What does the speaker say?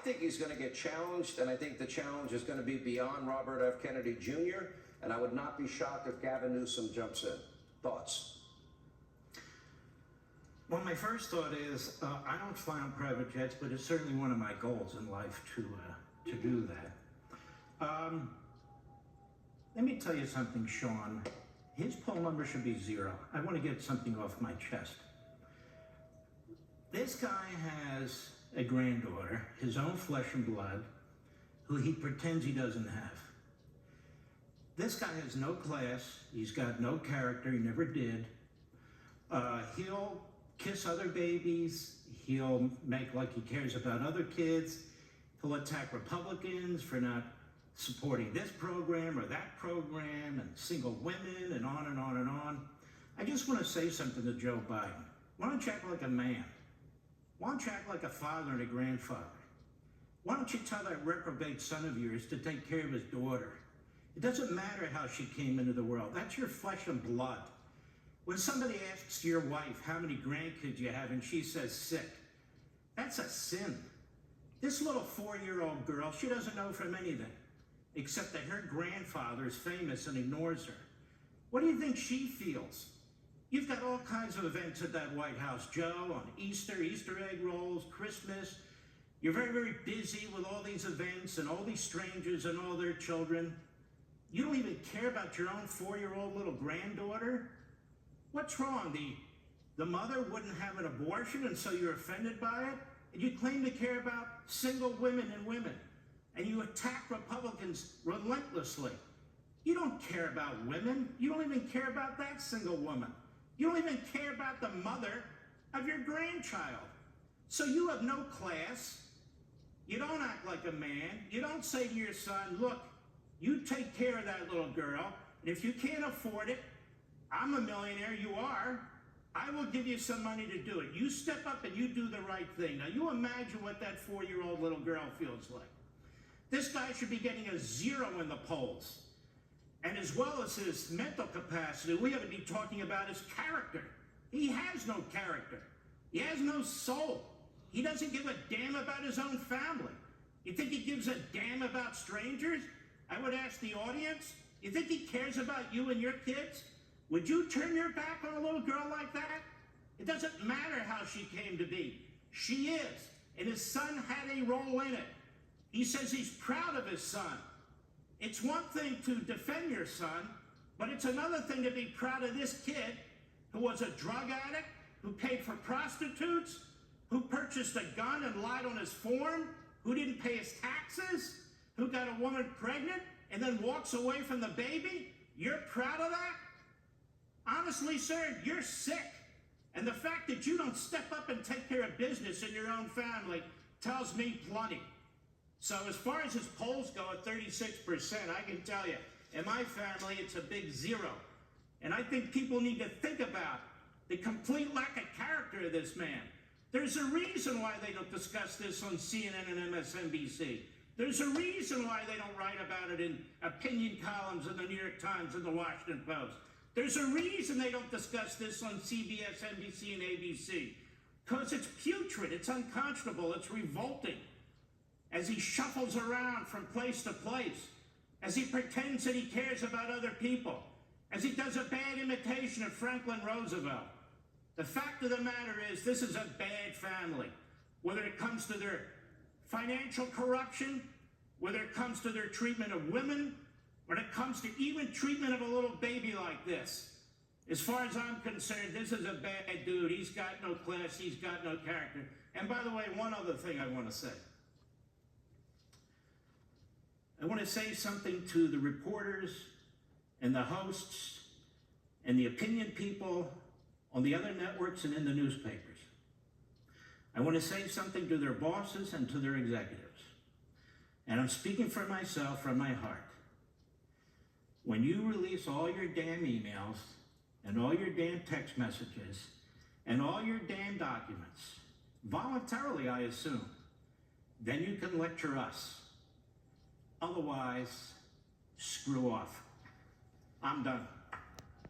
think he's going to get challenged, and I think the challenge is going to be beyond Robert F. Kennedy Jr., and I would not be shocked if Gavin Newsom jumps in. Thoughts? Well, my first thought is, I don't fly on private jets, but it's certainly one of my goals in life to do that. Let me tell you something, Sean. His poll number should be 0. I want to get something off my chest. This guy has a granddaughter, his own flesh and blood, who he pretends he doesn't have. This guy has no class, he's got no character, he never did. He'll kiss other babies, he'll make like he cares about other kids, he'll attack Republicans for not supporting this program or that program, and single women, and on and on and on. I just want to say something to Joe Biden. Why don't you act like a man? Why don't you act like a father and a grandfather? Why don't you tell that reprobate son of yours to take care of his daughter? It doesn't matter how she came into the world. That's your flesh and blood. When somebody asks your wife how many grandkids you have and she says 6, that's a sin. This little 4-year-old girl, she doesn't know from anything, except that her grandfather is famous and ignores her. What do you think she feels? You've got all kinds of events at that White House, Joe, on Easter, Easter egg rolls, Christmas. You're very, very busy with all these events and all these strangers and all their children. You don't even care about your own 4-year-old little granddaughter? What's wrong? The mother wouldn't have an abortion, and so you're offended by it? And you claim to care about single women and women, and you attack Republicans relentlessly. You don't care about women. You don't even care about that single woman. You don't even care about the mother of your grandchild. So you have no class. You don't act like a man. You don't say to your son, look, you take care of that little girl, and if you can't afford it, I'm a millionaire, you are, I will give you some money to do it. You step up and you do the right thing. Now you imagine what that 4-year-old little girl feels like. This guy should be getting a 0 in the polls. And as well as his mental capacity, we ought to be talking about his character. He has no character. He has no soul. He doesn't give a damn about his own family. You think he gives a damn about strangers? I would ask the audience, you think he cares about you and your kids? Would you turn your back on a little girl like that? It doesn't matter how she came to be. She is, and his son had a role in it. He says he's proud of his son. It's one thing to defend your son, but it's another thing to be proud of this kid who was a drug addict, who paid for prostitutes, who purchased a gun and lied on his form, who didn't pay his taxes, who got a woman pregnant and then walks away from the baby. You're proud of that? Honestly, sir, you're sick. And the fact that you don't step up and take care of business in your own family tells me plenty. So as far as his polls go at 36%, I can tell you, in my family, it's a big 0. And I think people need to think about the complete lack of character of this man. There's a reason why they don't discuss this on CNN and MSNBC. There's a reason why they don't write about it in opinion columns in the New York Times and the Washington Post. There's a reason they don't discuss this on CBS, NBC, and ABC. Because it's putrid, it's unconscionable, it's revolting. As he shuffles around from place to place, as he pretends that he cares about other people, as he does a bad imitation of Franklin Roosevelt. The fact of the matter is, this is a bad family. Whether it comes to their financial corruption, whether it comes to their treatment of women, when it comes to even treatment of a little baby like this. As far as I'm concerned, this is a bad dude. He's got no class, he's got no character. And by the way, one other thing I want to say. I want to say something to the reporters and the hosts and the opinion people on the other networks and in the newspapers. I want to say something to their bosses and to their executives. And I'm speaking for myself from my heart. When you release all your damn emails and all your damn text messages and all your damn documents, voluntarily I assume, then you can lecture us. Otherwise, screw off. I'm done.